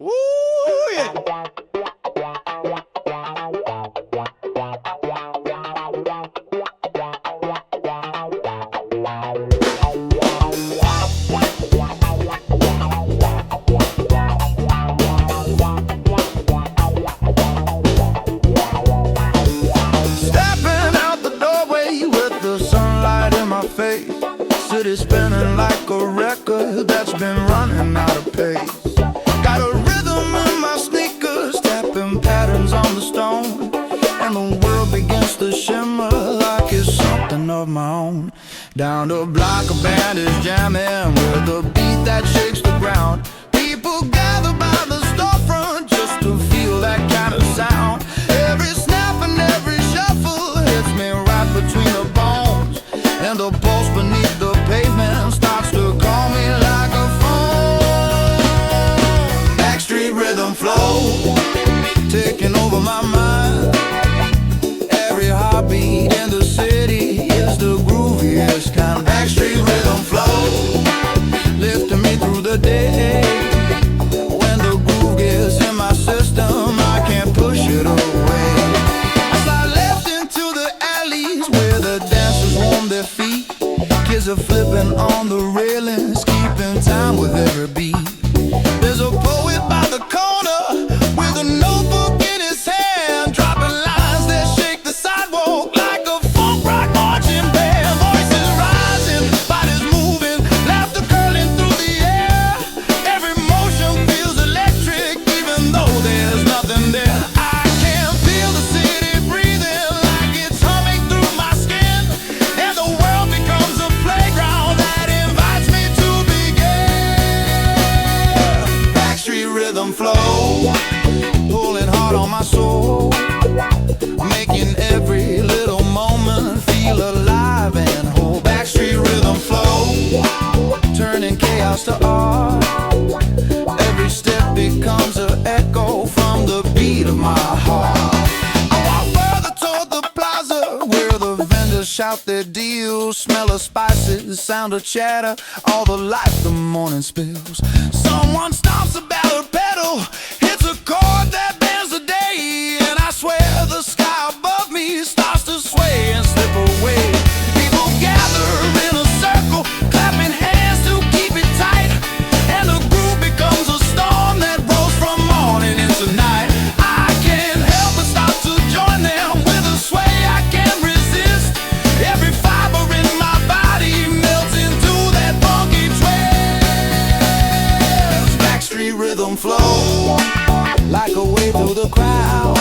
Ooh, yeah. City spinning like a record that's been running out of pace. Got a rhythm in my sneakers, tapping patterns on the stone, and the world begins to shimmer like it's something of my own. Down the block a band is jamming with a beat that shakes the ground. People gather by the storefront just to feel that kind of sound. Every snap and every shuffle hits me right between the bones, and the pulse beneath the pavement starts to call me like a phone. Backstreet rhythm flow, taking over my mind. Every heartbeat in the city is the grooviest kind. Backstreet rhythm flow, lifting me through the day. When the groove gets in my system, I can't push it away. I slide left into the alleys where the dancers warm their feet. Kids are flipping on the railings, keeping time with every beat. There's a poet by the corner with a notebook in his hand, dropping lines that shake the sidewalk like a folk rock marching band. Voices rising, bodies moving, laughter curling through the air. Every motion feels electric, even though there's nothing there. I can feel the city breathing like it's humming through my skin, and the world becomes a playground that invites me to begin. Backstreet rhythm flow, pulling hard on my soul, making every little moment feel alive and whole. Backstreet rhythm flow, turning chaos to art. Every step becomes an echo from the beat of my heart. I walk further toward the plaza where the vendors shout their deals. Smell of spices, sound of chatter, all the life the morning spills. Someone stomps a ballad pedal, hits a chord that bends the day, and I swear the sky above me starts to sway and slip away. People gather in a circle, clapping hands to keep it tight, and the groove becomes a storm that rolls from morning into night. I can't help but start to join them with a sway I can't resist. Every fiber in my body melts into that funky twist. Backstreet rhythm flow, like a wave through the crowd,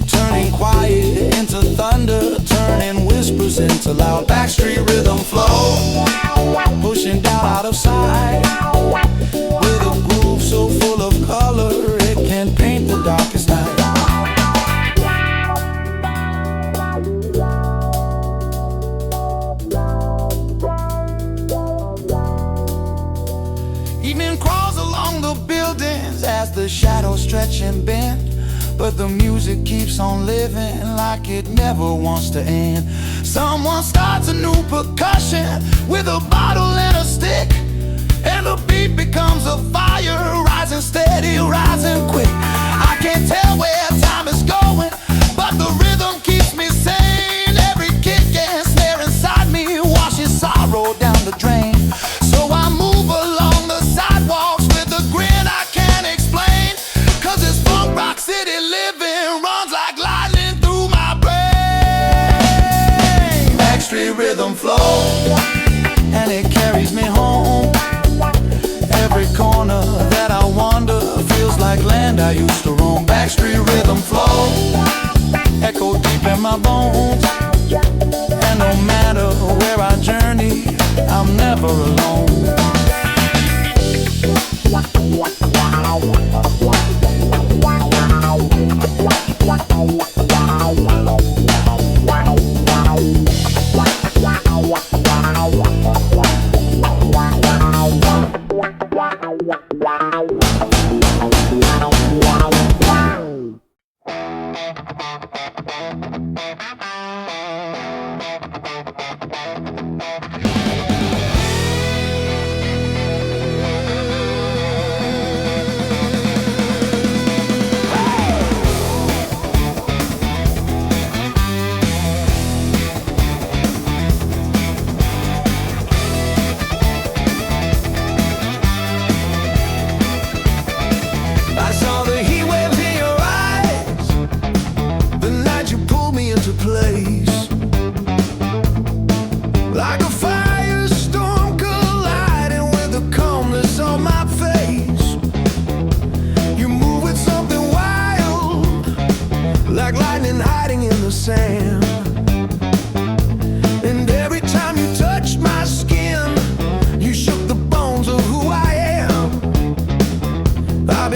turning quiet into thunder, turning whispers into loud. Backstreet rhythm flow, pushing down out of sight, with a groove so full of color it can paint the darkest night. Evening crawls along the buildings as the shadows stretch and bend, but the music keeps on living like it never wants to end. Someone starts a new percussion with a bottle and a stick, and the beat becomes a fire, rising steady, rising quick. I can't tell where time is going, but the rhythm keeps me sane. Every kick and snare inside me washes sorrow down the drain. So I move along the sidewalks with a grin I can't explain, 'cause this funk rock city living runs like lightning through my brain. Backstreet rhythm flow, and it carries me home. Every corner that I wander feels like land I used to roam. Backstreet rhythm flow, echo deep in my bones, and no matter where I journey, I'm never alone.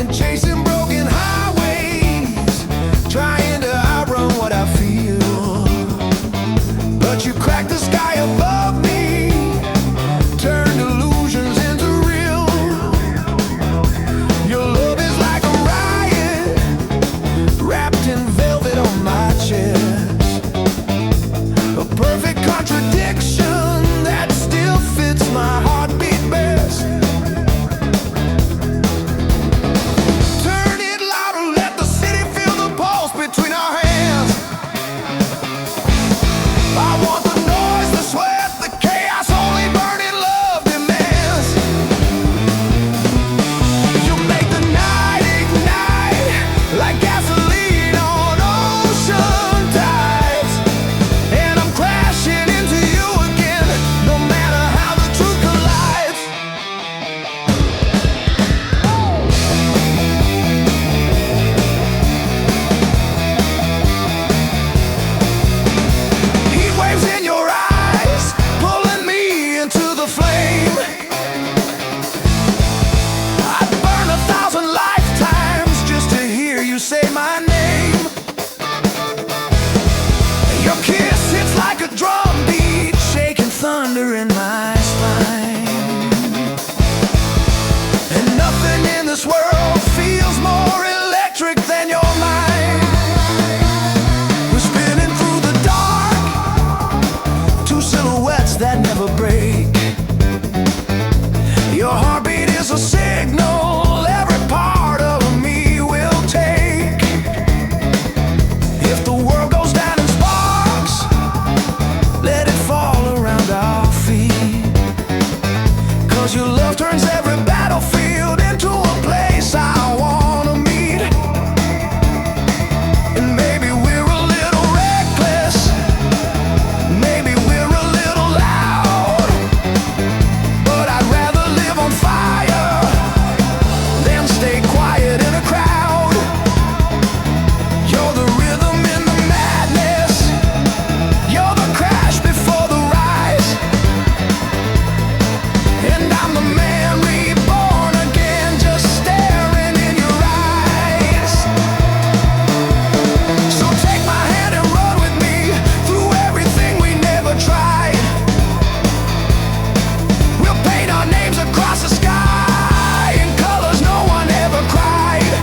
been chasing broken highways, trying to outrun what I feel. But you cracked the sky above me, turned illusions into real. Your love is like a riot, wrapped in velvet on my chest. A perfect contradiction that still fits my heartbeat best. Turn it louder, let the city feel the pulse between our hands. I want the noise, the sweat, the chaos, only burning love demands. You make the night ignite like gasoline on ocean tides. And I'm crashing into you again, no matter how the truth collides. Heat waves in your eyes, pulling me into the flame. I'd burn 1,000 lifetimes just to hear you say my name. Your kiss hits like a drum beat, shaking thunder in my spine. And nothing in this world feels more electric than your mind. We're spinning through the dark, two silhouettes that never break. Your heartbeat is a signal every part of me will take. If the world goes down in sparks, let it fall around our feet. 'Cause your love turns every battlefield into a place I wanna meet. And maybe we're a little reckless, maybe we're a little loud, but I'd rather live on fire than stay quiet in a crowd. You're the rhythm in the madness, you're the crash before the rise. And I'm the man reborn again, just staring in your eyes. So take my hand and run with me through everything we never tried. We'll paint our names across the sky in colors no one ever cried.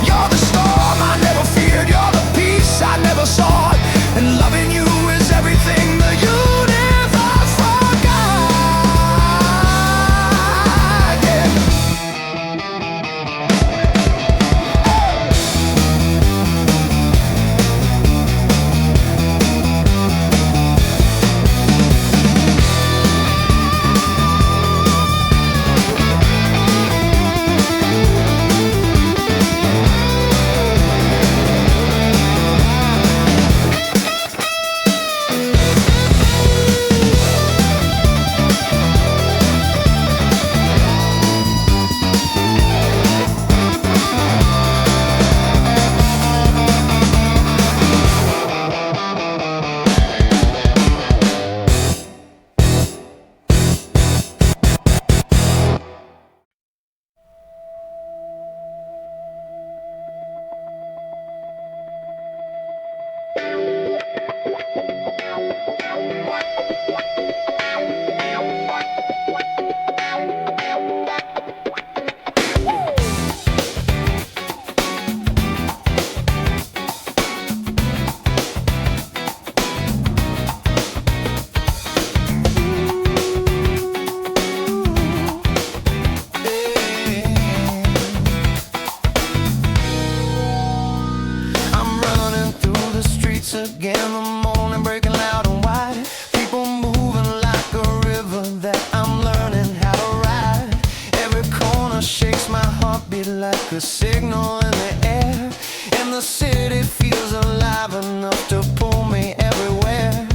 You're the storm I never feared, you're the peace I never sought. And loving you is everything the universe forgot. Yeah. I'm running through the streets again, the morning breaking loud and wide. People moving like a river that I'm learning how to ride. Every corner shakes my heartbeat like a signal in the air. And the city feels alive enough to pull me everywhere.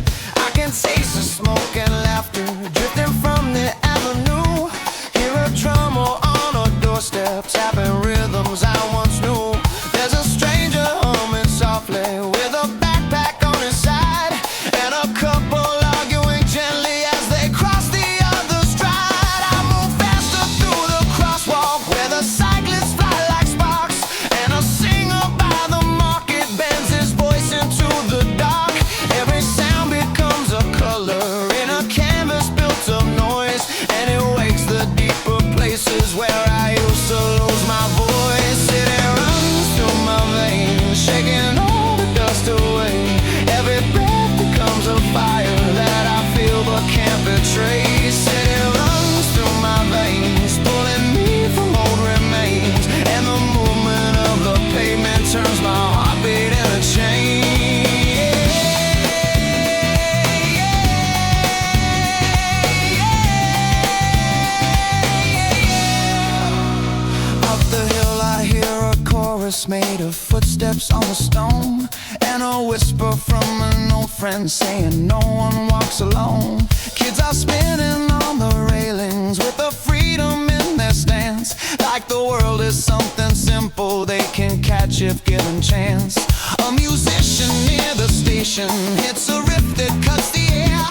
I can taste the smoke and laughter drifting from the avenue. Hear a drummer on a doorstep tapping rhythms I once knew. There's a stranger humming softly with a backpack on his side, and a couple arguing gently as they cross the other stride. I move faster through the crosswalk. forest made of footsteps on the stone, and a whisper from an old friend saying no one walks alone. Kids are spinning on the railings with the freedom in their stance, like the world is something simple they can catch if given chance. A musician near the station hits a riff that cuts the air,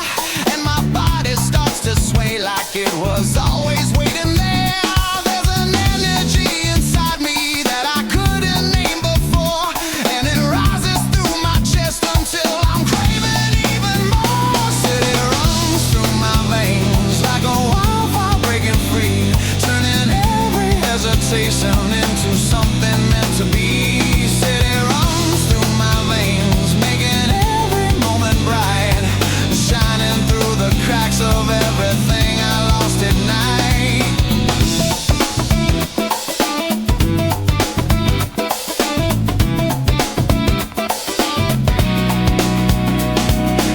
and my body starts to sway like it was always waiting there. There's an energy inside me that I couldn't name before, and it rises through my chest until I'm craving even more. City runs through my veins like a wildfire breaking free, turning every hesitation into something meant to be. City runs through my veins, making every moment bright, shining through the cracks of everything I lost at night.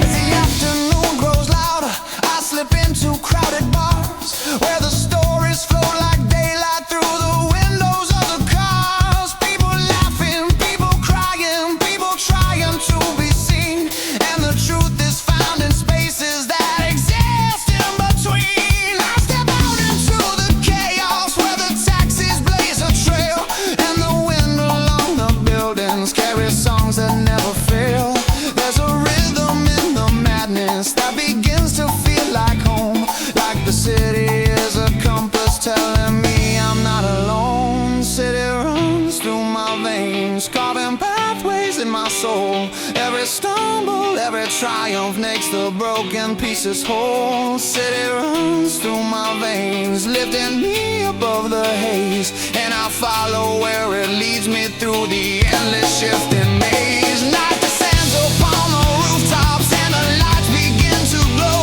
As the afternoon grows louder, I slip into crowded bars where the stories flow like daylight through the windows of the cars. People laughing, people crying, people trying to be seen, and the truth is found in spaces that exist in between. I step out into the chaos where the taxis blaze a trail, and the wind along the buildings carries songs that never fail. There's a rhythm in the madness that begins to feel like home, like the city is a compass telling me I'm not alone. City runs through my veins, carving pathways in my soul. Every stumble, every triumph makes the broken pieces whole. City runs through my veins, lifting me above the haze, and I follow where it leads me through the endless shifting maze. Night descends upon the rooftops and the lights begin to glow.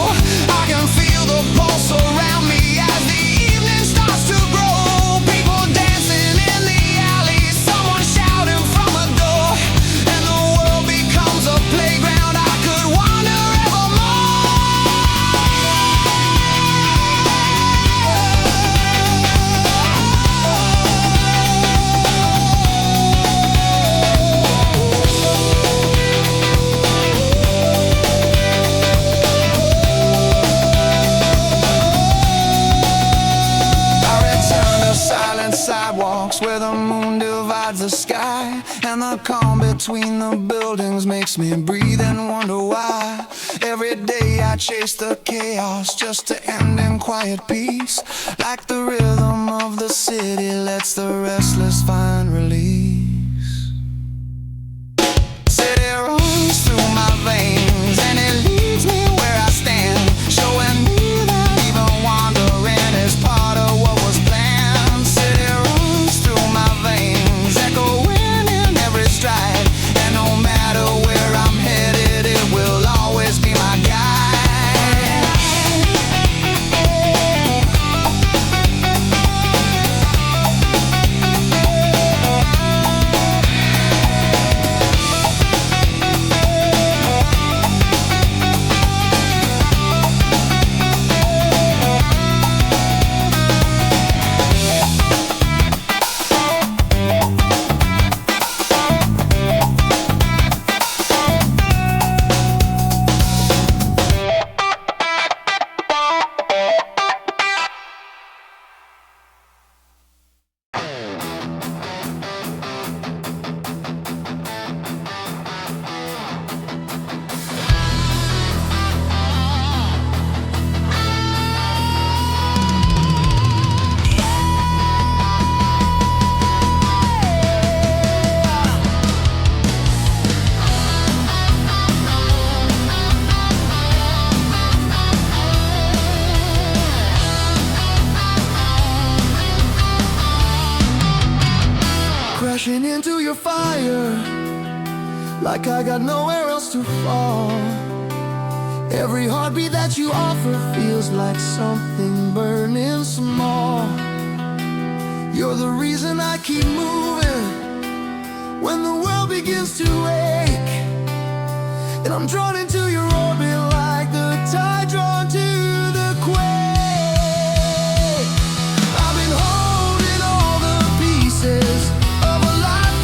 I can feel the pulse around me as the evening starts to grow. People dancing in the alley, someone shouting from a door, and the world becomes a playground I could wander sidewalks where the moon divides the sky, and the calm between the buildings makes me breathe and wonder why. Every day I chase the chaos just to end in quiet peace, like the rhythm of the city lets the restless find release. City runs through my veins and it leads me where I stand, showing me that even wandering is part of what was planned. Echoing in every stride, and no matter where I'm headed, it will always be my guide. Crashing into your fire, like I got nowhere else to fall. Every heartbeat that you offer feels like something burning small. You're the reason I keep moving when the world begins to ache, and I'm drawn into your orbit like the tide drawn to the quake. I've been holding all the pieces of a life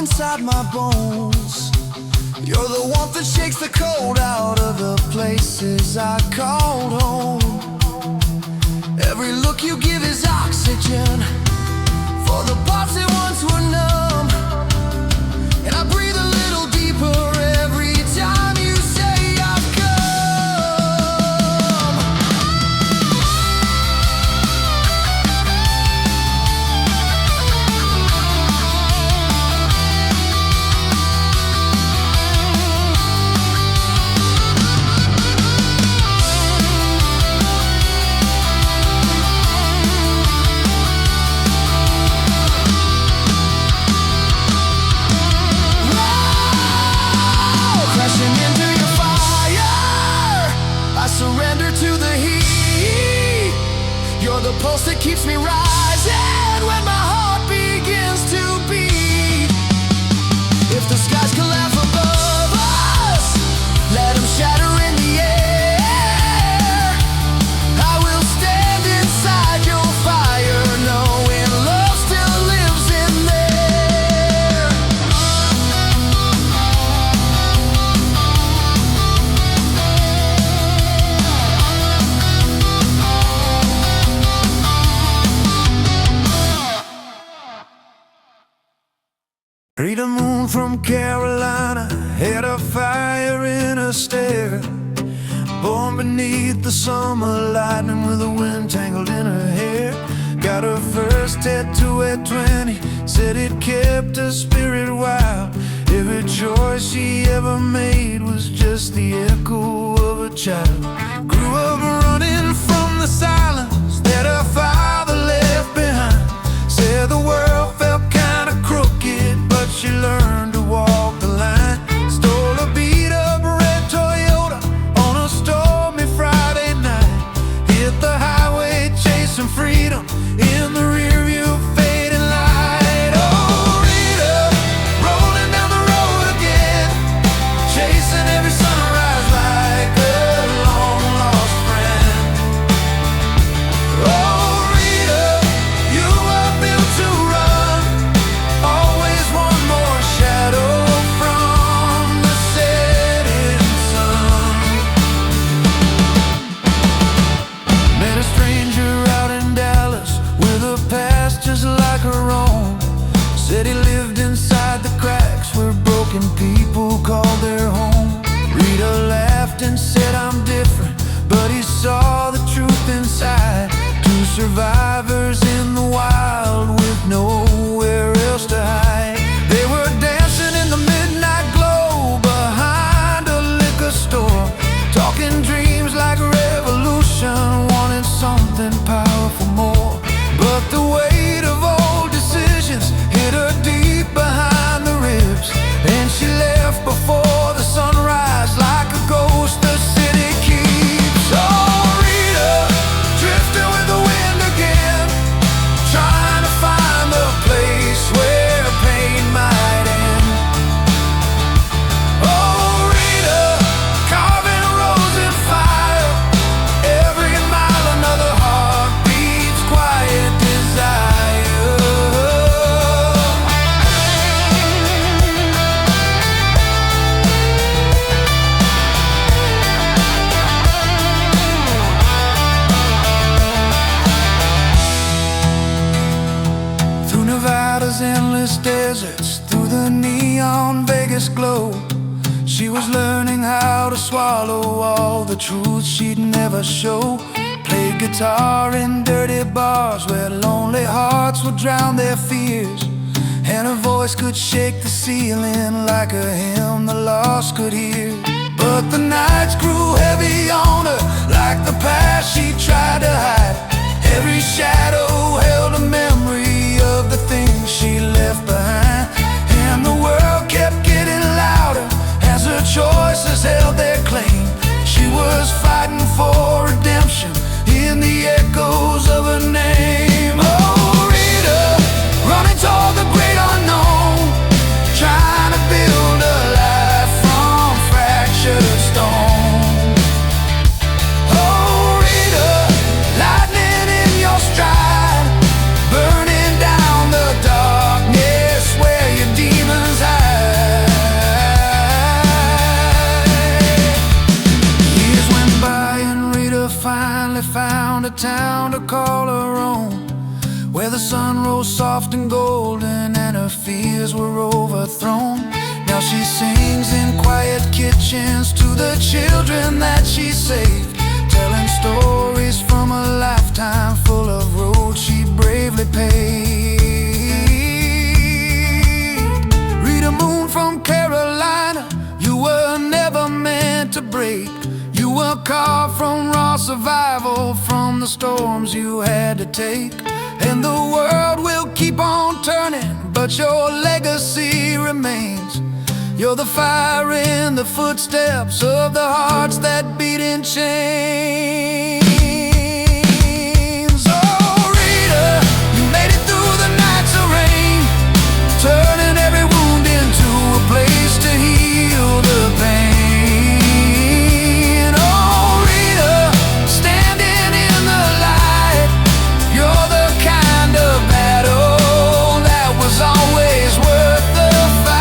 inside my bones. You're the warmth that shakes the cold out of the places I called home. Every look you give is oxygen for the parts that once were numb. And I breathe a little deeper every time you say I've come. Surrender to the heat. You're the pulse that keeps me rising when my heart begins to beat. If the skies collapse above us, let them shatter in the air. I will stand inside your fire, knowing love still lives in there. Read the moon from Carolina, had a fire in her stare. Born beneath the summer lightning with the wind tangled in her hair. Got her first tattoo at 20, said it kept her spirit wild. Every choice she ever made was just the echo of a child. Grew up running from the silence that her father left behind. Said the world felt kinda crooked, but she learned to walk the line. Stole a beat-up red Toyota on a stormy Friday night. Hit the highway chasing freedom in the rearview fading light. Oh, Rita, rolling down the road again, chasing every sunrise like a long-lost friend. Oh, Rita, you were built to run, always one more shadow from the setting sun. Met a stranger out in Dallas with a past just like her own. Said he lived inside the cracks where broken people called their home. Rita laughed and said I'm different, but he saw the truth inside. Two survivors in the wild with nowhere else to hide. They were dancing in the midnight glow behind a liquor store, talking dreams like revolution, wanting something powerful more. But the weight of old decisions hit her deep behind the ribs, and she left before the sunrise like a ghost the city keeps. Oh, Rita, drifting with the wind again, trying to find the place where pain might end. Oh, Rita, carving a rose in fire, every mile another heartbeat's quiet desire. Through Nevada's endless deserts, through the neon Vegas glow, she was learning how to swallow all the truths she'd never show. Played guitar in dirty bars where lonely hearts would drown their fears, and her voice could shake the ceiling like a hymn the lost could hear. But the nights grew heavy on her like the past she tried to hide. Every shadow held a memory of the things she left behind, and the world kept getting louder as her choices held their claim. She was fighting for redemption in the echoes of her name. Oh, Rita, running toward the great unknown, trying to build a life from fractured stone. finally found a town to call her own, where the sun rose soft and golden and her fears were overthrown. Now she sings in quiet kitchens to the children that she saved, telling stories from a lifetime full of roads she bravely paved. Read a moon from Carolina, you were never meant to break. You were carved from raw survival, from the storms you had to take. And the world will keep on turning, but your legacy remains. You're the fire in the footsteps of the hearts that beat in chains. Oh, Rita, you made it through the nights of rain, turning every wound into a place to heal the pain. Oh, Rita, standing in the light, you're the kind of battle that was always worth the fight.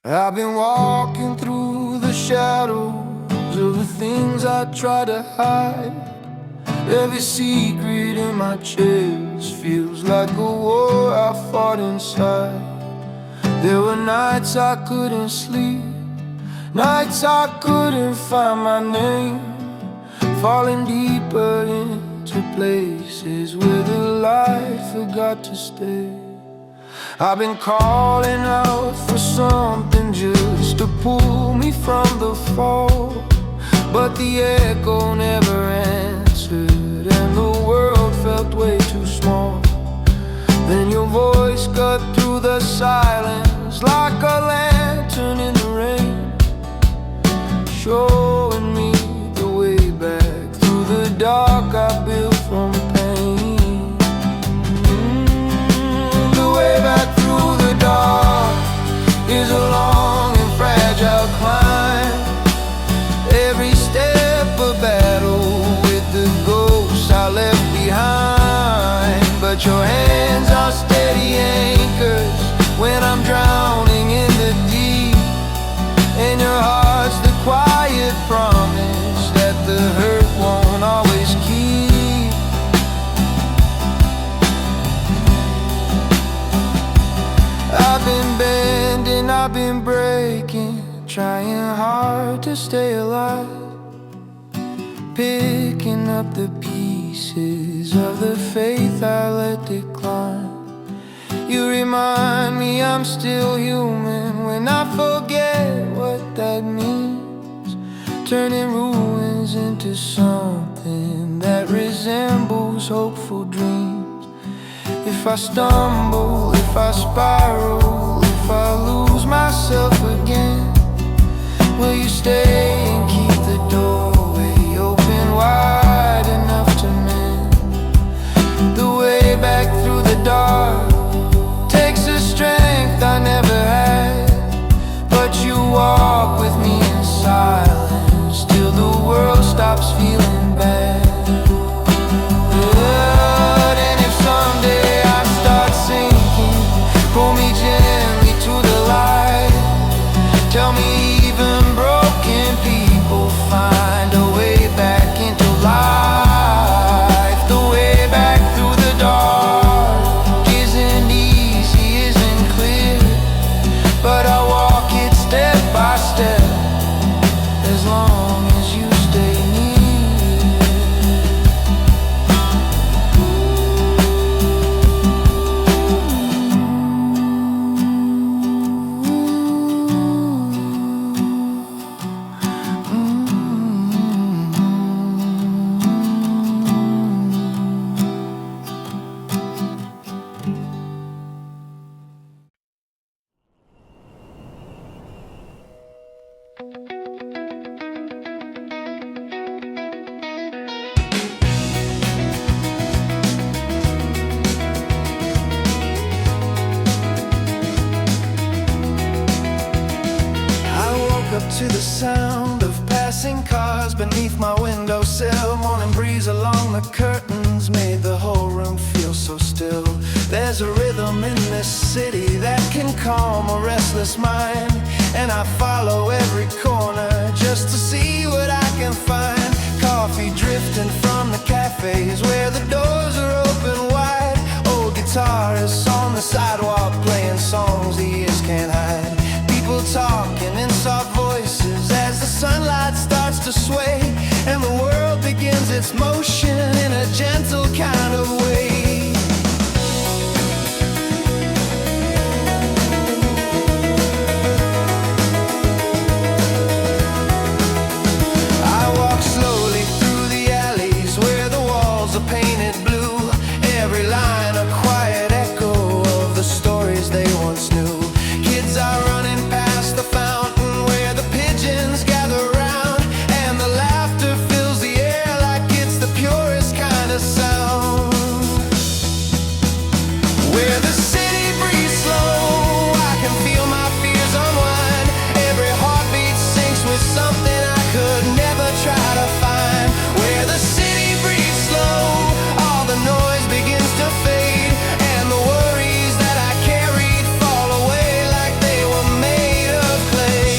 I've been walking through the shadows of the things I try to hide. Every secret in my chest feels like a war I fought inside. There were nights I couldn't sleep, nights I couldn't find my name, falling deeper into places where the light forgot to stay. I've been calling out for something just to pull me from the fall, but the echo never answered and the world felt way too small. Then your voice cut through the silence like a lantern in the rain, showing me the way back through the dark I built from pain. The way back through the dark is a long and fragile climb. Every step a battle with the ghosts I left behind. But your hands are steady anchors when I'm drowning in the deep, and your heart's the quiet promise that the hurt won't always keep. I've been bending, I've been breaking, trying hard to stay alive, picking up the pieces of the faith I let decline. You remind me I'm still human when I forget what that means, turning ruins into something that resembles hopeful dreams. If I stumble, if I spiral, if I lose myself again, will you stay and keep the doorway open wide enough to mend? The way back through the dark takes a strength I never had, but you walk with me in silence till the world stops feeling bad. And if someday I start sinking, pull me gently to the light. Tell me even broken people find a way back into life. The way back through the dark is beneath my windowsill. Morning breeze along the curtains made the whole room feel so still. There's a rhythm in this city that can calm a restless mind, and I follow every corner just to see what I can find. Coffee drifting from the cafes where the doors are open wide. Old guitarists on the sidewalk playing songs the years can't hide. People talking in soft voices as the sunlight starts to sway, and the world begins its motion in a gentle kind of way. I walk slowly through the alleys where the walls are painted blue, every line a quiet echo of the stories they once knew. Kids are running past the fountain where the pigeons gather round, and the laughter fills the air like it's the purest kind of sound. Where the city breathes slow, I can feel my fears unwind. Every heartbeat syncs with something I could never try to find. Where the city breathes slow, all the noise begins to fade, and the worries that I carried fall away like they were made of clay.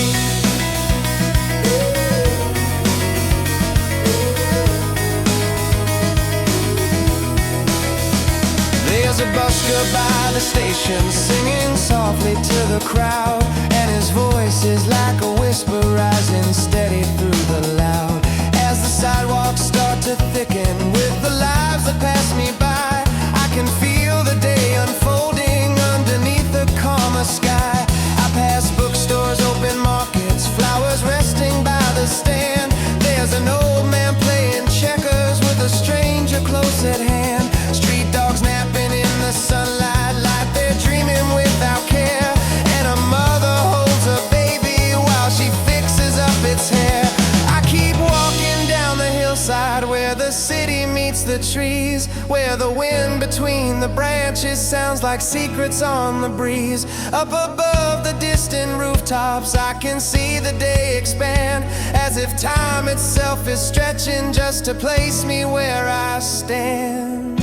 There's a busker by the station singing softly to the crowd, and his voice is like a whisper rising steady through the loud. As the sidewalks start to thicken with the lives that pass me by, I can feel the day unfolding underneath the calmer sky. I pass bookstores, open markets, flowers resting by the stand. There's an old man playing checkers with a stranger close at hand. Street dogs napping in the sunlight like they're dreaming without care, and a mother holds a baby while she fixes up its hair. I keep walking down the hillside where the city meets the trees, where the wind between the branches sounds like secrets on the breeze. Up above the distant rooftops I can see the day expand, as if time itself is stretching just to place me where I stand.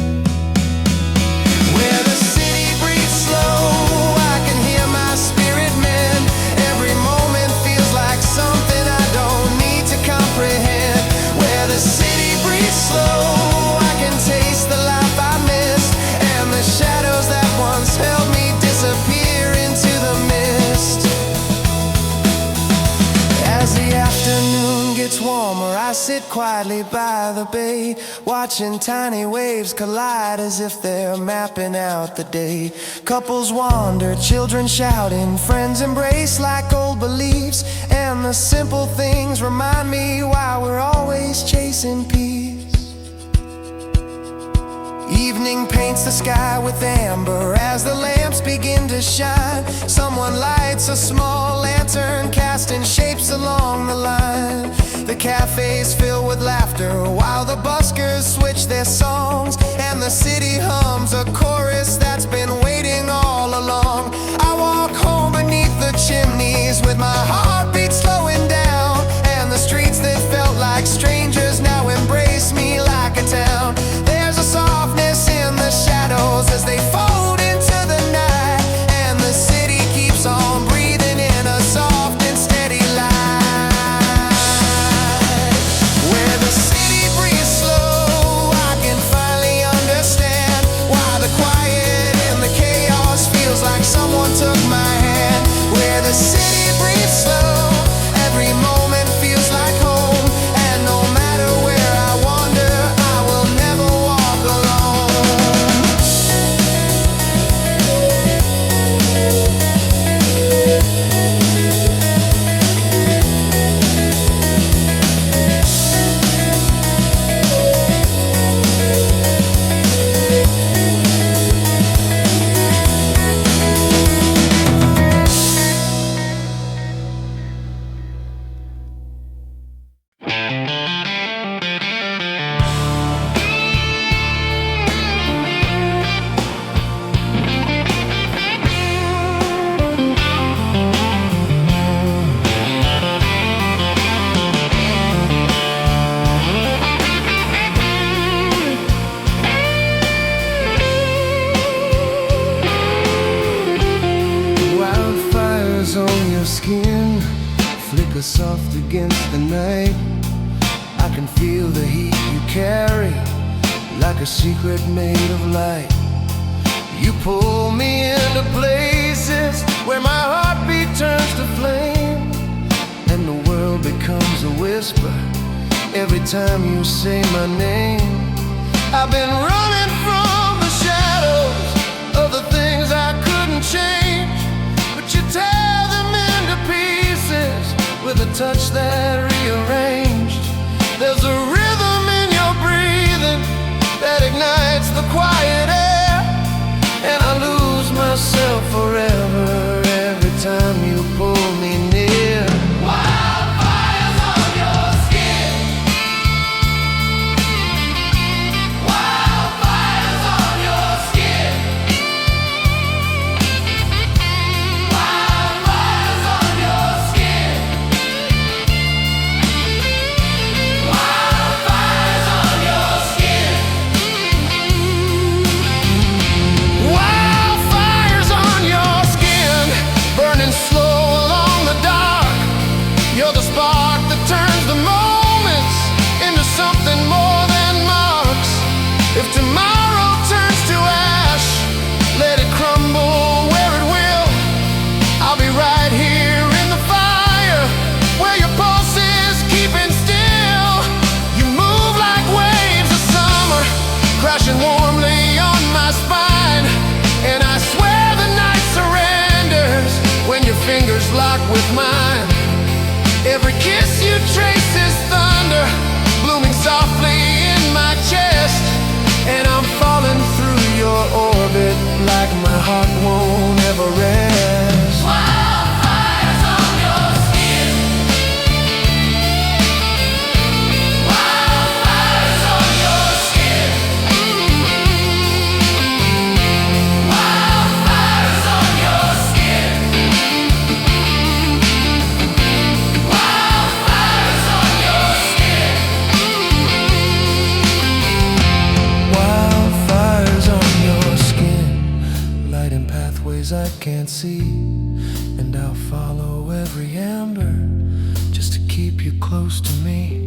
Where the city breathes slow, I can hear my spirit mend. Every moment feels like something I don't need to comprehend. Where the city breathes slow, I can taste the life I missed, and the shadows that once held me disappear into the mist. As the afternoon gets warmer, I sit quietly by the bay, watching tiny waves collide as if they're mapping out the day. Couples wander, children shouting, friends embrace like old beliefs, and the simple things remind me why we're always chasing peace. Evening paints the sky with amber as the lamps begin to shine. Someone lights a small lantern, casting shapes along the line. The cafes fill with laughter while the buskers switch their songs, and the city hums a chorus that's been waiting all along. I walk home beneath the chimneys with my heartbeat slowing down, and the streets that felt like strangers now embrace me like a town. There's a softness in the shadows as they fold into the night, and the city keeps on breathing in a soft and steady light. Where the city breathes slow, I can finally whisper soft against the night. I can feel the heat you carry, like a secret made of light. You pull me into places where my heartbeat turns to flame, and the world becomes a whisper every time you say my name. I've been running from the shadows of the things I couldn't change, but you tear them into pieces with a touch that rearranged. There's a rhythm in your breathing that ignites the quiet air, and I lose myself forever every time you pull me near. Wildfires on your skin. Wildfires on your skin. Wildfires on your skin. Wildfires on your skin. Wildfires on your skin, burning slow along the dark. You're the spark that turns the moments into something more than marks. If tomorrow turns to ash, let it crumble where it will. I'll be right here in the fire, where your pulse is keeping still. You move like waves of summer, crashing warmly on my spine, and I swear the night surrenders when your fingers lock with mine. Every kiss you trace is thunder, blooming softly in my chest, and I'm falling through your orbit like my heart won't ever rest. Wildfires on your skin. Wildfires on your skin. Wildfires on your skin. Wildfires on your skin. Wildfires on your skin, lighting pathways I can't see, and I'll follow every ember just to keep you close to me.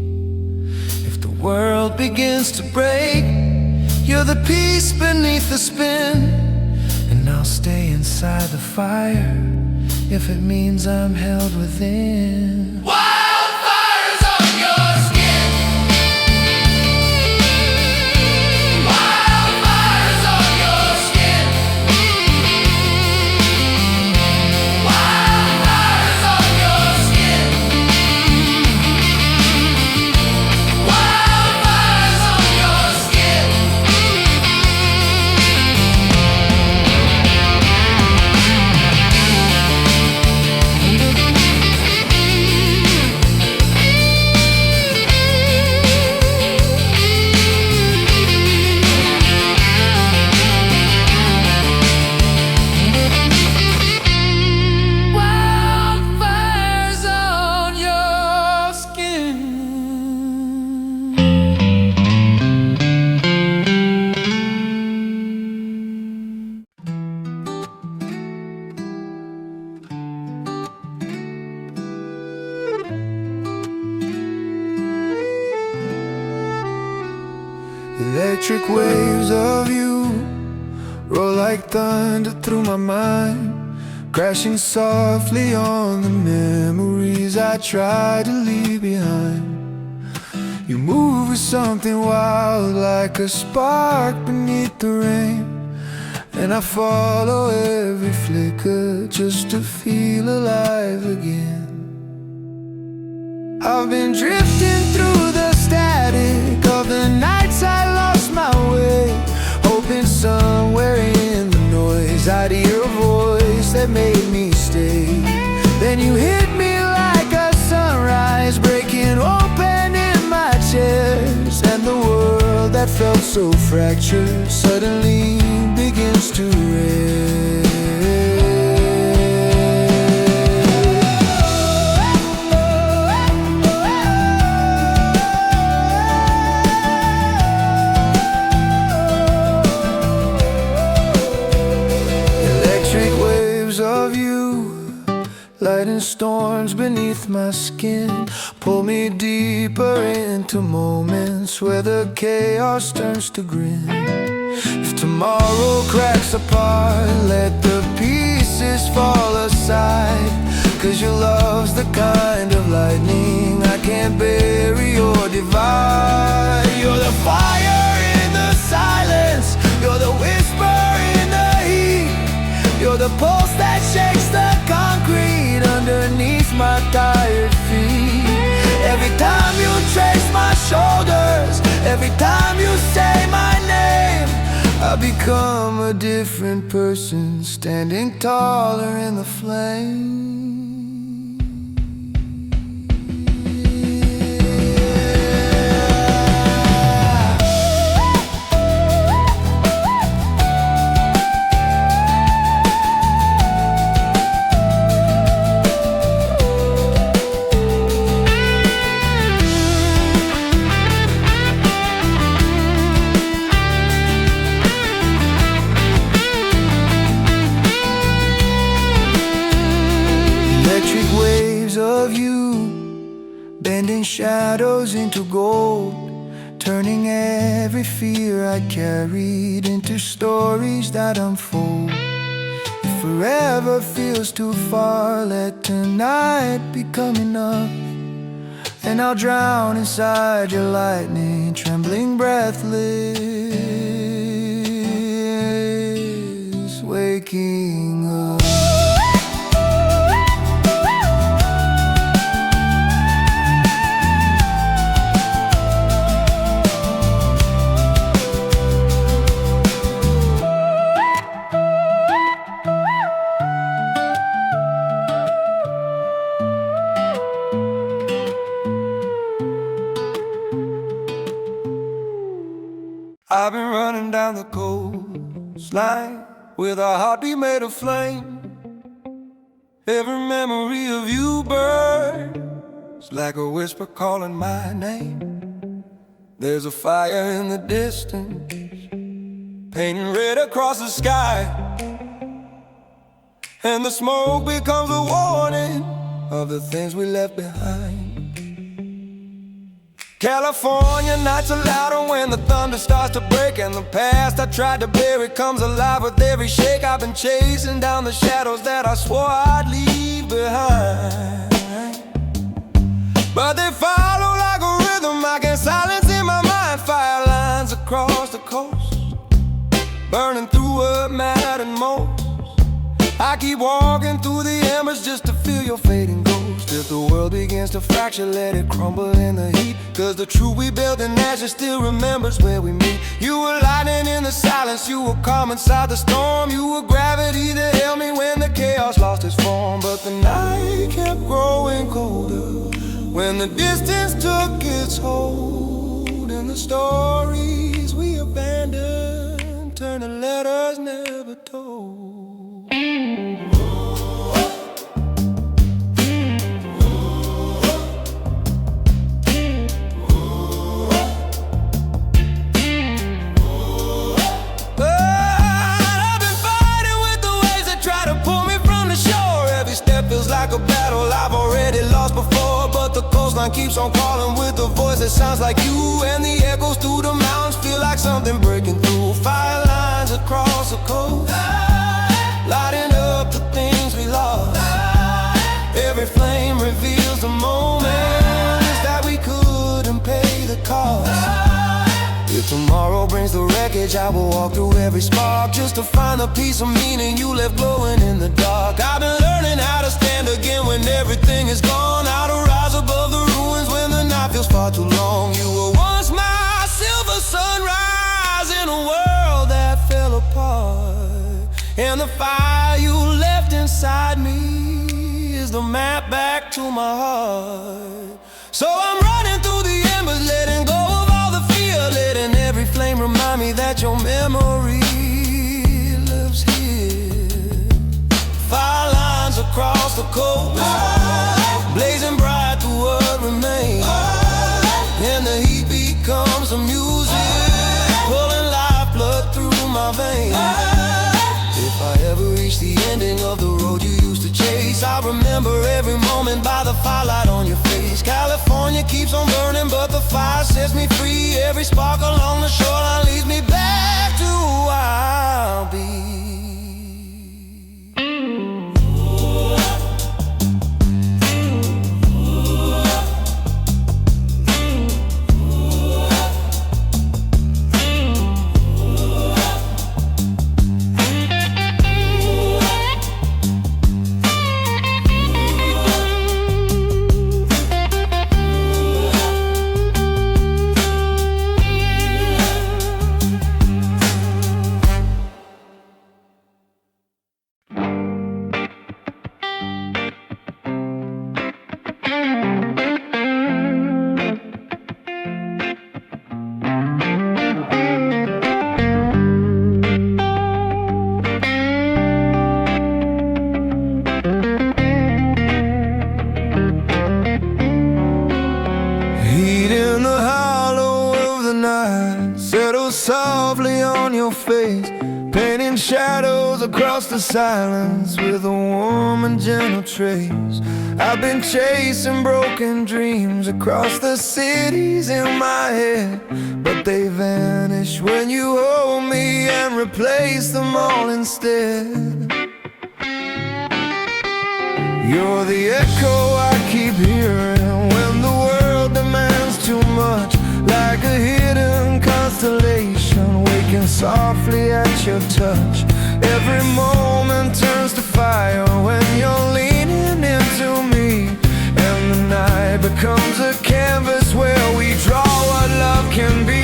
If the world begins to break, you're the peace beneath the spin, and I'll stay inside the fire if it means I'm held within. Wildfires on your skin. Wildfires on your skin. Wildfires on your skin. Wildfires on your skin. Wildfires on your skin. Electric waves of you roll like thunder through my mind, crashing softly on the memories I try to leave behind. You move with something wild, like a spark beneath the rain, and I follow every flicker just to feel alive again. I've been drifting through the static of the nights I lost my way, hoping somewhere in the noise I'd hear a voice that made me stay. Then you hit me like a sunrise, breaking open in my chest, and the world that felt so fractured suddenly begins to rest. Lighting storms beneath my skin, pull me deeper into moments where the chaos turns to grin. If tomorrow cracks apart, let the pieces fall aside, 'cause your love's the kind of lightning I can't bury or divide. You're the fire in the silence, you're the whisper in the heat, you're the pulse that shakes the concrete underneath my tired feet. Every time you trace my shoulders, every time you say my name, I become a different person, standing taller in the flame. Of you, bending shadows into gold, turning every fear I carried into stories that unfold. If forever feels too far, let tonight become enough, and I'll drown inside your lightning, trembling breathless, waking up. I've been running down the coastline with a heartbeat made of flame. Every memory of you burns like a whisper calling my name. There's a fire in the distance, painting red across the sky, and the smoke becomes a warning of the things we left behind. California nights are louder when the thunder starts to break, and the past I tried to bury comes alive with every shake. I've been chasing down the shadows that I swore I'd leave behind, but they follow like a rhythm I can silence in my mind. Fire lines across the coast, burning through what mattered most. I keep walking through the embers just to feel your fading ghost. If the world begins to fracture, let it crumble in the heat, 'cause the truth we built in ashes still remembers where we meet. You were lightning in the silence, you were calm inside the storm, you were gravity that held me when the chaos lost its form. But the night kept growing colder when the distance took its hold, and the stories we abandoned turned to letters never told. Like a battle I've already lost before, but the coastline keeps on calling with a voice that sounds like you, and the echoes through the mountains feel like something breaking through. Fire lines across the coast, lighting up the things we lost. Every flame reveals the moments that we couldn't pay the cost. If tomorrow brings the wreckage, I will walk through every spark just to find the piece of meaning you left glowing in the dark. I've been learning how to stand again when everything is gone, how to rise above the ruins when the night feels far too long. You were once my silver sunrise in a world that fell apart, and the fire you left inside me is the map back to my heart. So I'm running through the embers, letting go of all the fear, letting every flame remind me that your memory lives here. Fire lines across the coast, blazing bright through what remains, and the heat becomes the music, pulling lifeblood through my veins. If I ever reach the ending of the road you used to chase, I remember remember every moment by the firelight on your face. California keeps on burning, but the fire sets me free. Every spark along the shoreline leads me back to who I'll be. Softly on your face, painting shadows across the silence with a warm and gentle trace. I've been chasing broken dreams across the cities in my head, but they vanish when you hold me and replace them all instead. You're the echo I keep hearing when the world demands too much, like a hidden constellation waking softly at your touch. Every moment turns to fire when you're leaning into me, and the night becomes a canvas where we draw what love can be.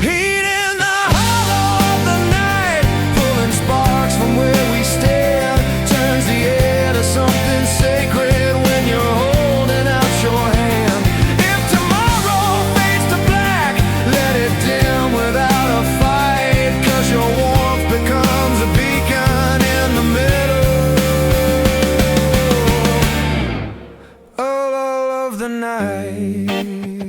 Heat in the hollow of the night, pulling sparks from where we stand, turns the air to something sacred when you're holding out your hand. If tomorrow fades to black, let it dim without a fight, 'cause your warmth becomes a beacon in the middle of the night.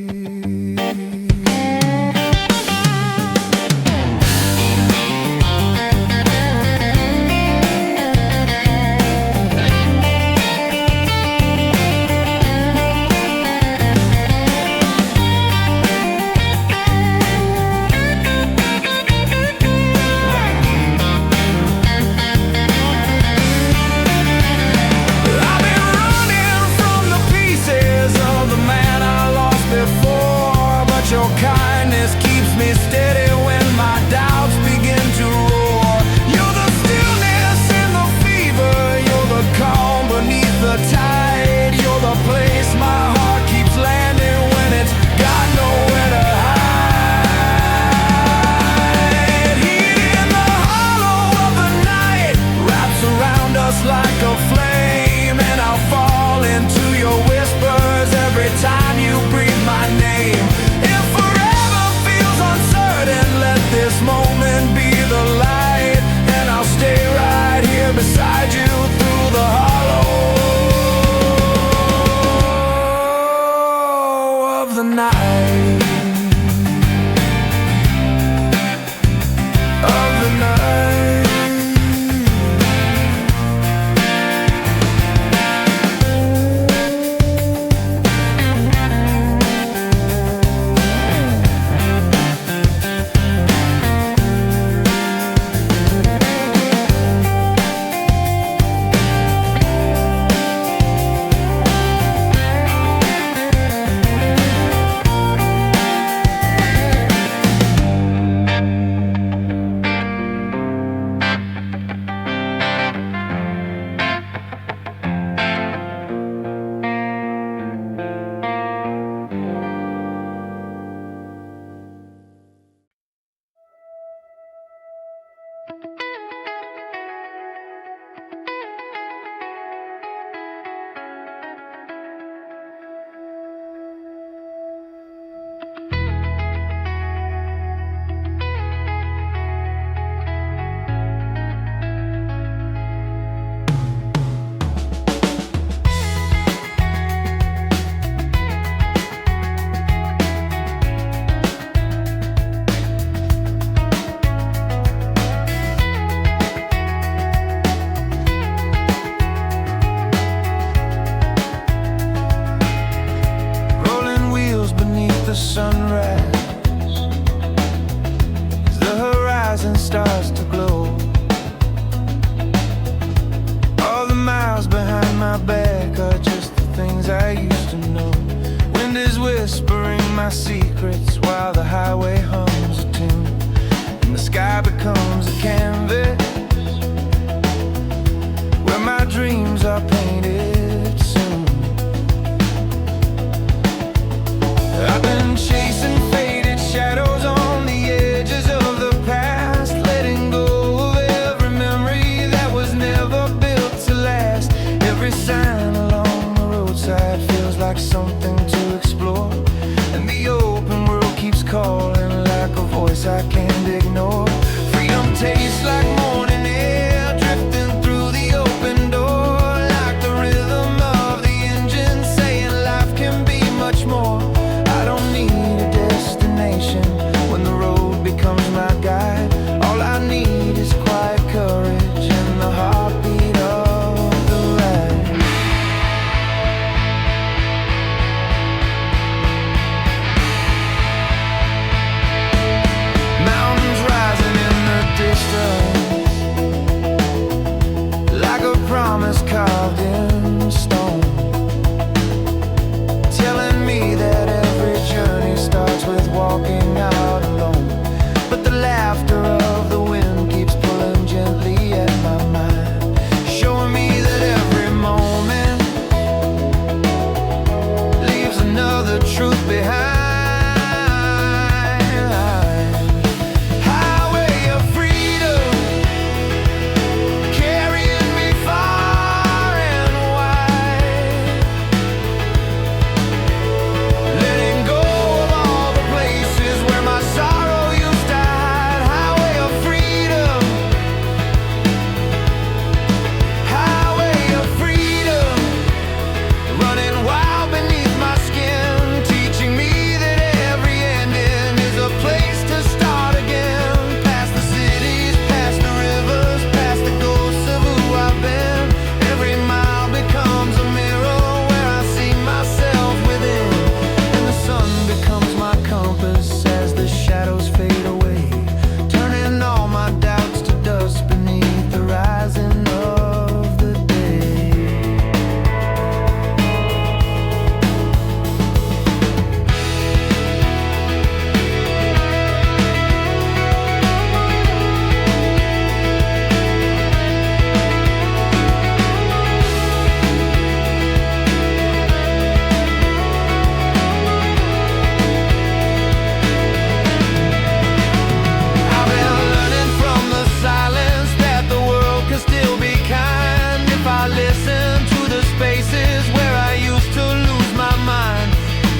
and starts to glow. All the miles behind my back are just the things I used to know. Wind is whispering my secrets while the highway hums a tune, and the sky becomes a canvas where my dreams are painted soon. I've been chasing faded shadows on the edges of the past, letting go of every memory that was never built to last. Every sign along the roadside feels like something to explore, and the open world keeps calling like a voice I can't ignore. Freedom tastes like morning air, drifting through the open door, like the rhythm of the engine saying life can be much more. I don't need a destination when the road becomes my guide. All I need is quiet courage and the heartbeat of the ride. Mountains rising in the distance, like a promise carved in stone, telling me that every journey starts with walking out alone. But the laughter of the wind keeps pulling gently at my mind, showing me that every moment leaves another truth behind. Highway of freedom, carrying me far and wide, letting go of all the places where my sorrow used to hide. Highway of freedom, highway of freedom, running wild beneath my skin, teaching me that every ending is a place to start again. Past the cities, past the rivers, past the ghosts of who I've been. Every mile becomes a mirror where I see myself within, and the sun becomes my compass as the shadows fade away, turning all my doubts to dust beneath the rising of the day. I've been learning from the silence that the world can still be kind if I listen to the spaces where I used to lose my mind.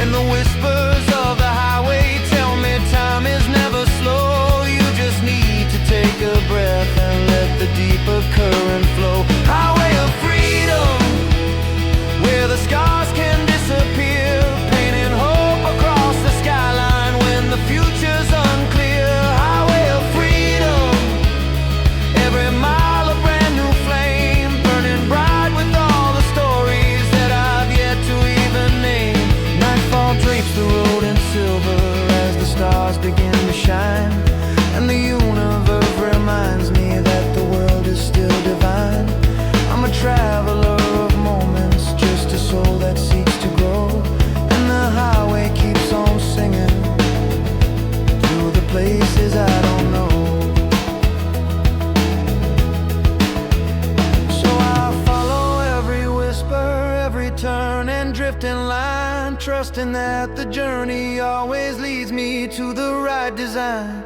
And the whispers of the highway tell me time is never slow. You just need to take a breath and let the deeper current flow. Highway of freedom, where the scars can disappear, painting hope across the skyline when the future's unclear. Highway of freedom, every mile a brand new flame, burning bright with all the stories that I've yet to even name. Nightfall drapes the road in silver as the stars begin to shine, and the universe reminds me that the world is still divine. I'm a traveler of moments, just a soul that seeks to grow, and the highway keeps on singing through the places I don't know. So I follow every whisper, every turn and drifting line, trusting that the journey always leads me to the right design.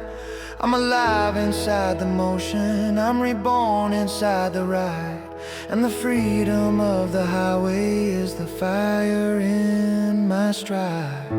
I'm alive inside the motion, I'm reborn inside the ride, and the freedom of the highway is the fire in my stride.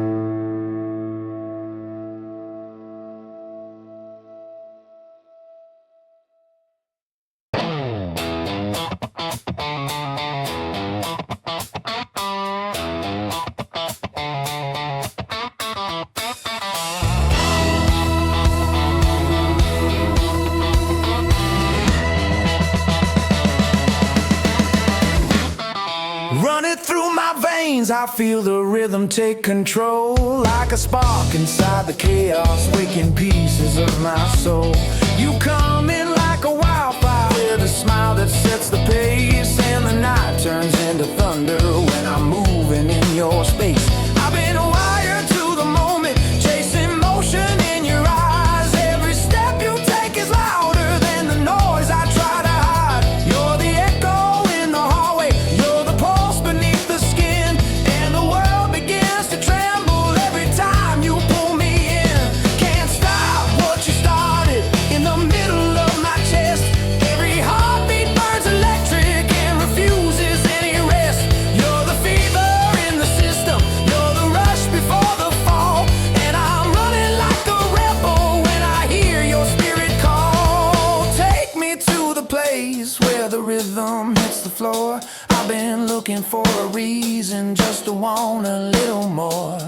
Running through my veins, I feel the rhythm take control, like a spark inside the chaos, waking pieces of my soul. You come in like a wildfire with a smile that sets the pace, and the night turns into thunder when I'm moving in your space. I've been wired to the moment, chasing motion in your eyes. Every step you take is louder than the noise I try to hide. You're the echo in the hallway, you're the pulse beneath the skin, and the world begins to tremble every time you pull me in. Can't stop what you started in the middle of my chest. Every heartbeat burns electric and refuses any rest. You're the fever in the system, you're the rush before the fall, and I'm running like a rebel when I hear your spirit call. Take me to the place where the rhythm hits the floor. I've been looking for a reason just to want a little more.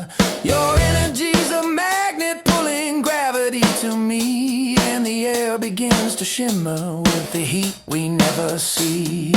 Your energy's a magnet pulling gravity to me, and the air begins to shimmer with the heat we never see.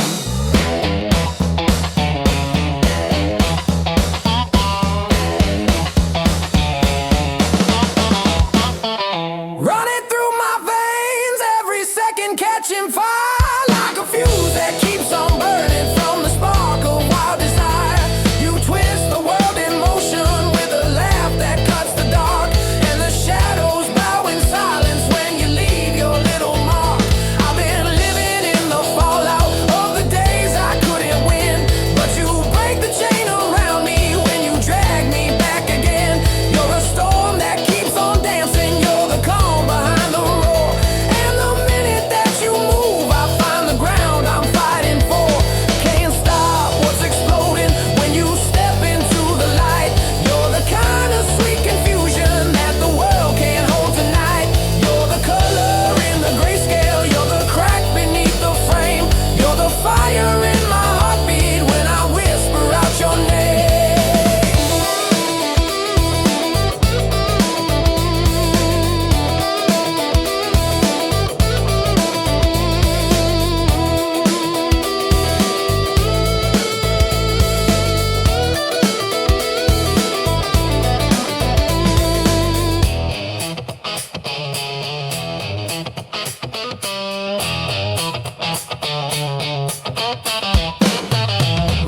Running through my veins, every second catching fire, like a fuse that keeps on burning from the spark of wild desire. You twist the world in motion with a laugh that cuts the dark, and the shadows bow in silence when you leave your little mark. I've been living in the fallout of the days I couldn't win, but you break the chain around me when you drag me back again. You're a storm that keeps on dancing, you're the calm behind the roar, and the minute that you move I find the ground I'm fighting for. Can't stop what's exploding when you step into the light. You're the kind of sweet confusion that the world can't hold tonight. You're the color in the grayscale, you're the crack beneath the frame, you're the fire in my heartbeat when I whisper out your name.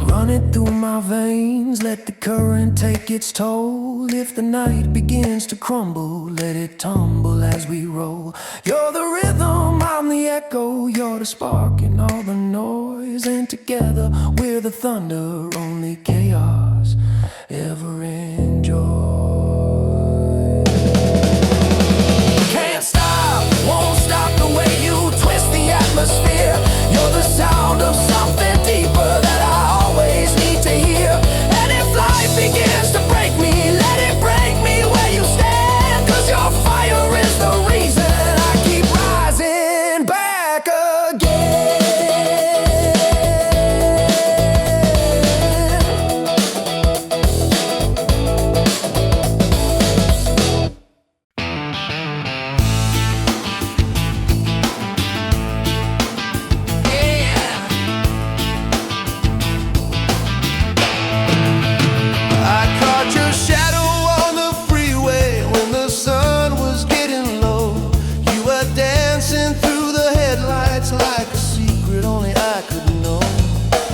Run it through my veins, let the current take its toll. If the night begins to crumble, let it tumble as we roll. You're the rhythm, I'm the echo, you're the spark in all the noise, and together we're the thunder only chaos ever enjoy. Can't stop, won't stop the way you twist the atmosphere. You're the sound of something deeper that I always need to hear. And if life begins to break me, let it break me where you stand, 'cause your fire is the reason I keep rising back again. I caught your shadow on the freeway when the sun was getting low. You were dancing through the headlights like a secret only I could know.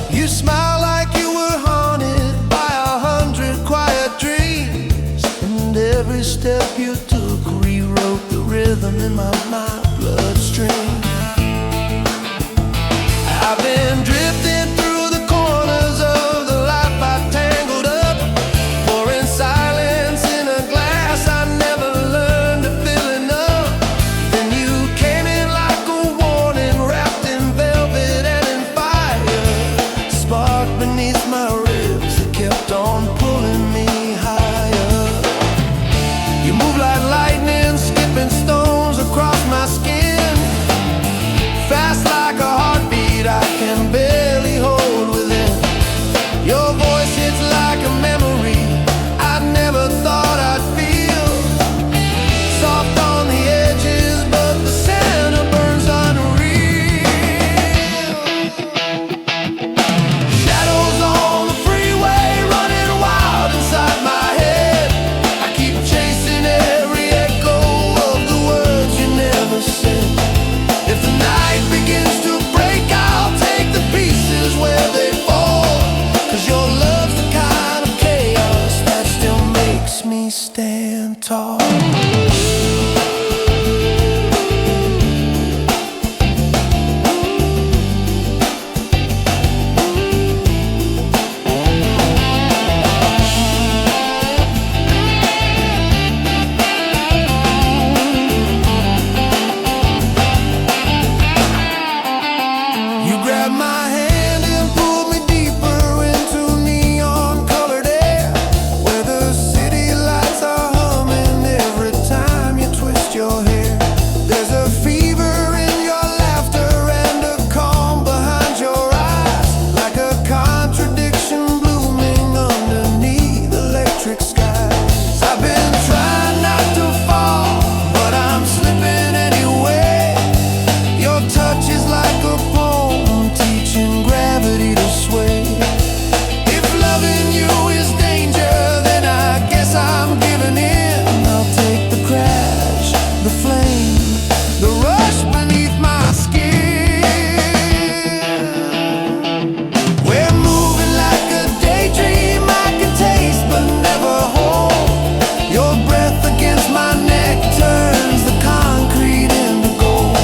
You smiled like you were haunted by 100 quiet dreams, and every step you took rewrote the rhythm in my bloodstream. I've been drifting through the corners of the life I tangled up, pouring silence in a glass I never learned to fill enough. Then you came in like a warning, wrapped in velvet and in fire. Spark beneath my ribs that kept on pulling me higher. You move like lightning, skipping stones across my skin, fast like a heartbeat I can flame, the rush beneath my skin. We're moving like a daydream I can taste but never hold. Your breath against my neck turns the concrete into gold.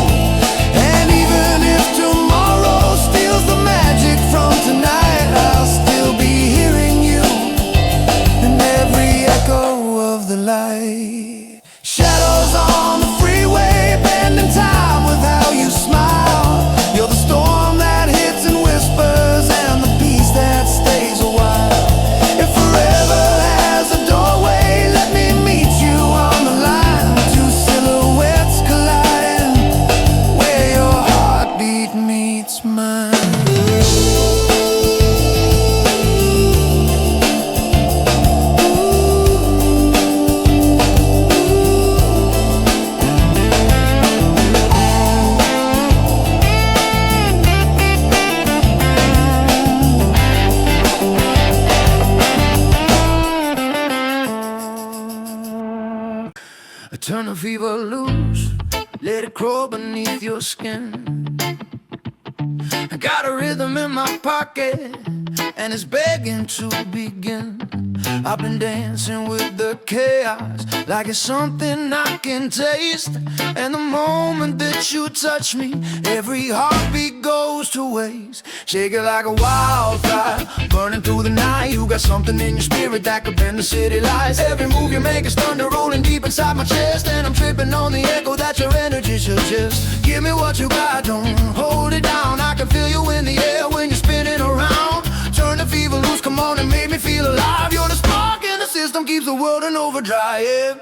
And even if tomorrow steals the magic from tonight, I'll still be hearing you in every echo of the light. Shadows on the freeway, bending time with how you smile. You're the storm that hits and whispers, and the peace that stays a while. If forever has a doorway, let me meet you on the line. Two silhouettes colliding, where your heartbeat meets mine. Turn the fever loose, let it crawl beneath your skin. I got a rhythm in my pocket, and it's begging to begin. I've been dancing with the chaos, like it's something I can taste. And the moment that you touch me, every heartbeat goes to waste. Shake it like a wildfire, burning through the night. You got something in your spirit that could bend the city lights. Every move you make is thunder rolling deep inside my chest, and I'm tripping on the echo that your energy suggests. Give me what you got, don't hold it down. I can feel you in the air when you're spinning around. Turn the fever loose, come on and make me feel alive. You're the spark in the system, keeps the world in overdrive, yeah.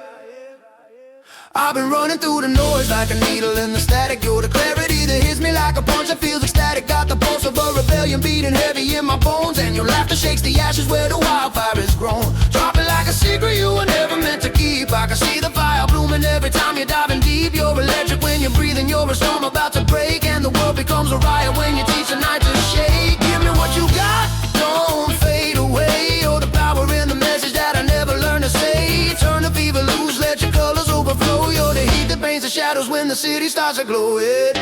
I've been running through the noise like a needle in the static. You're the clarity that hits me like a punch that feels ecstatic. Got the pulse of a rebellion beating heavy in my bones, and your laughter shakes the ashes where the wildfire is grown. Dropping like a secret you were never meant to keep. I can see the fire blooming every time you're diving deep. You're electric when you're breathing, you're a storm about to break, and the world becomes a riot when you teach the night to shake. Give me what you got, don't fade away. You're the power in the message that I never learned to say. Turn the fever loose, let your colors overflow. You're the heat that paints the shadows when the city starts to glow, yeah.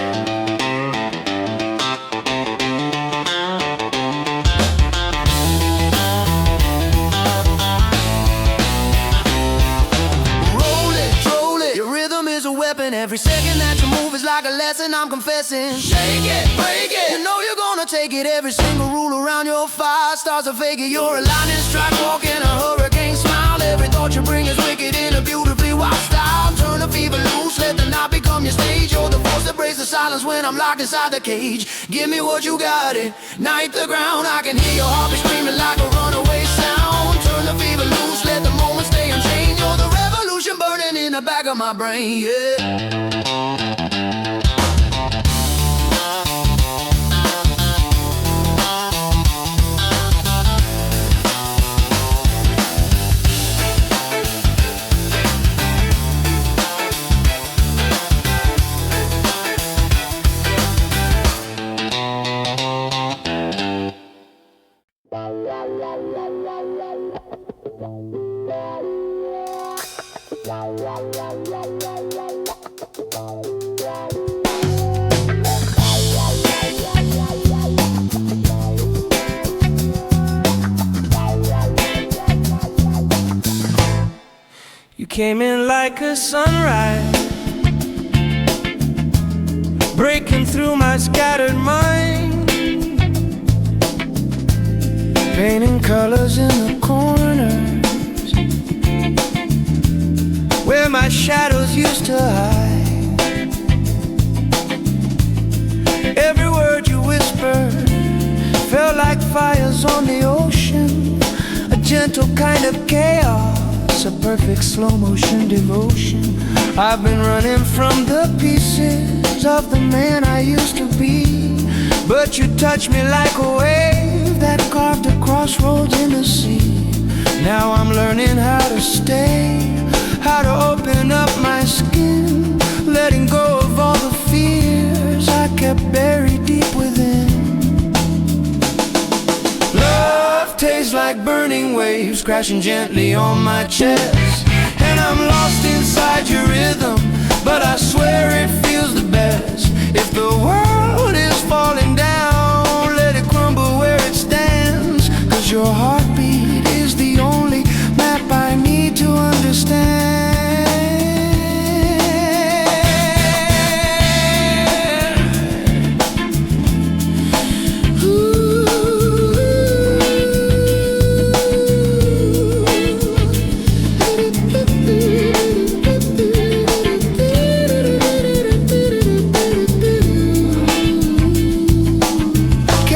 Every second that you move is like a lesson, I'm confessing. Shake it, break it, you know you're gonna take it. Every single rule around your fire starts to fake it. You're a lightning strike, walking a hurricane smile. Every thought you bring is wicked in a beautifully wild style. Turn the fever loose, let the night become your stage. You're the force that breaks the silence when I'm locked inside the cage. Give me what you got, it night the ground. I can hear your heartbeat screaming like a runaway sound. Turn the fever loose, let the moment stay unchained. You're the revolution burning in the back of my brain, yeah. Came in like a sunrise, breaking through my scattered mind, painting colors in the corners where my shadows used to hide. Every word you whispered felt like fires on the ocean, a gentle kind of chaos, a perfect slow motion devotion. I've been running from the pieces of the man I used to be, but you touched me like a wave that carved a crossroads in the sea. Now I'm learning how to stay, how to open up my skin, letting go of all the fears I kept buried deep within. Love tastes like burning waves crashing gently on my chest, and I'm lost inside your rhythm, but I swear it feels the best. If the world is falling down, let it crumble where it stands, 'cause your heartbeat is the only map I need to understand.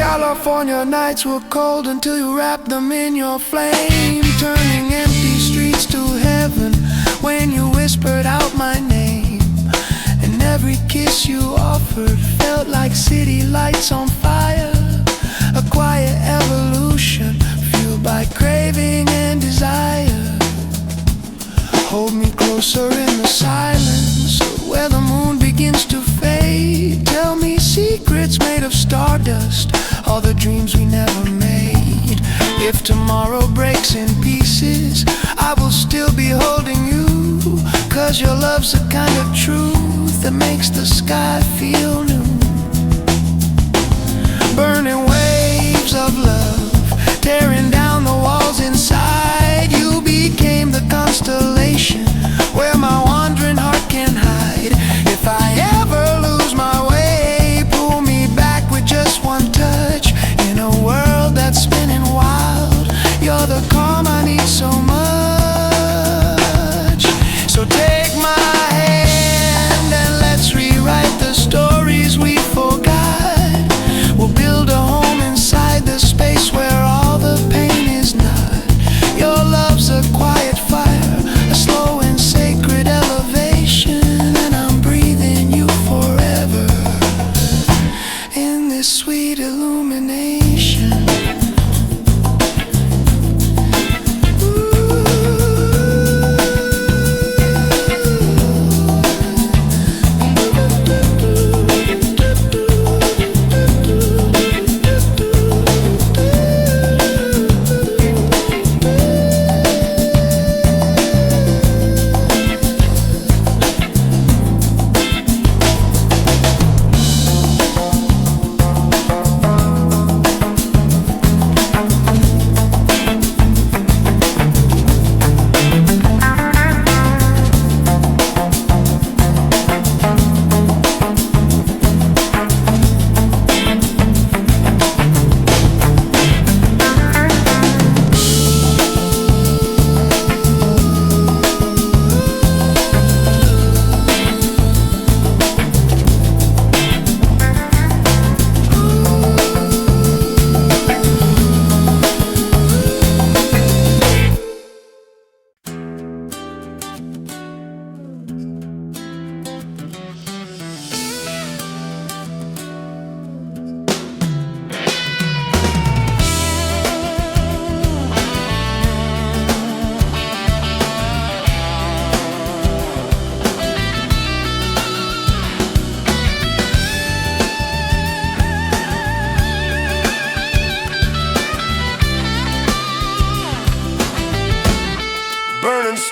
California nights were cold until you wrapped them in your flame, turning empty streets to heaven when you whispered out my name. And every kiss you offered felt like city lights on fire, a quiet evolution fueled by craving and desire. Hold me closer in the silence where the moon begins to fade. Tell me secrets made of stardust, all the dreams we never made. If tomorrow breaks in pieces, I will still be holding you, 'cause your love's the kind of truth that makes the sky feel new. Burning waves of love, tearing down the walls inside. You became the constellation where my wandering heart can hide. If I ever lose my way, pull me back with just one touch. In a world that's spinning wild, you're the calm I need so much. So take my hand and let's rewrite the stories we forgot. We'll build a home inside the space where all the pain is not. Your love's a quiet fire, a slow and sacred elevation, and I'm breathing you forever in this sweet illumination.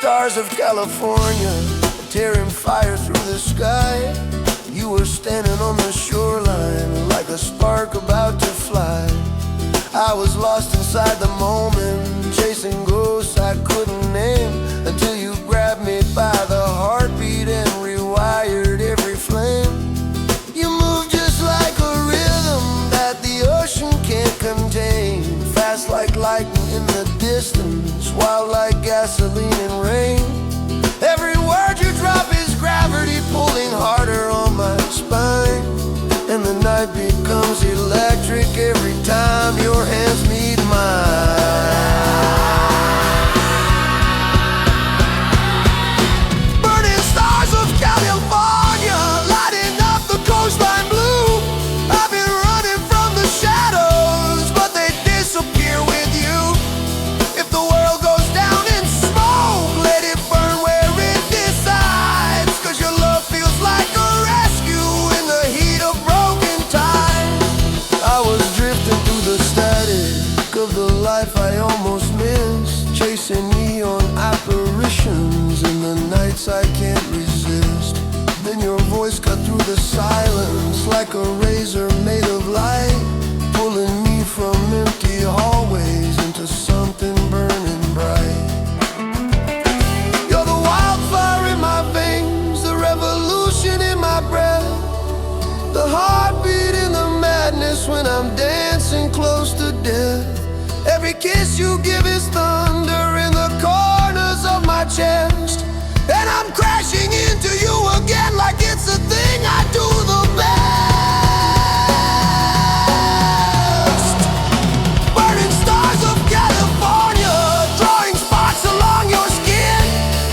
Stars of California, tearing fire through the sky. You were standing on the shoreline like a spark about to fly. I was lost inside the moment, chasing ghosts I couldn't name, until you grabbed me by the heartbeat and rewired every flame. You moved just like a rhythm that the ocean can't contain, fast like lightning in the distance, wild like gasoline and rain. Every word you drop is gravity pulling harder on my spine, and the night becomes electric every time your hands meet mine. Burning stars of California, lighting up the coastline blue. I've been running from the shadows, but they disappear with you. If the world goes down in smoke, let it burn where it decides, 'cause your love feels like a rescue in the heat of broken time. I was drifting through the static, voice cut through the silence like a razor made of light, pulling me from empty hallways into something burning bright. You're the wildfire in my veins, the revolution in my breath, the heartbeat in the madness when I'm dancing close to death. Every kiss you give is thunder in the corners of my chest, and I'm crashing into you again like it's the thing I do the best. Burning stars of California, drawing sparks along your skin,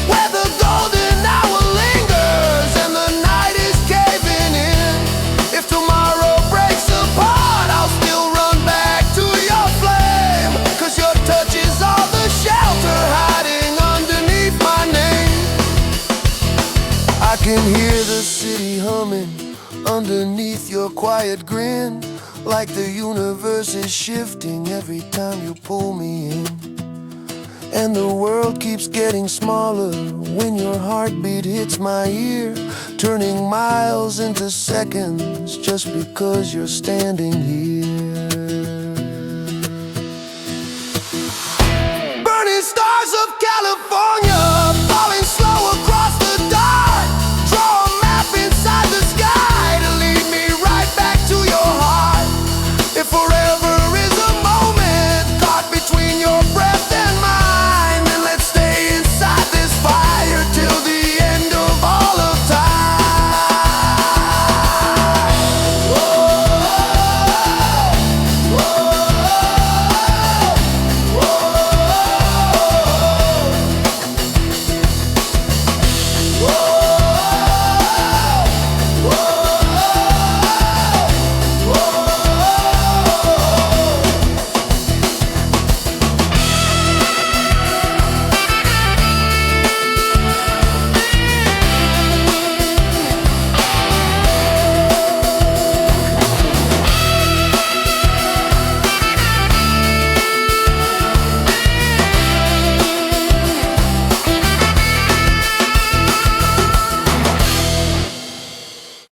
where the golden hour lingers and the night is caving in. If tomorrow breaks apart, I'll still run back to your flame, 'cause your touch is all the shelter hiding underneath my name. I can hear the city humming underneath your quiet grin, like the universe is shifting every time you pull me in. And the world keeps getting smaller when your heartbeat hits my ear, turning miles into seconds just because you're standing here.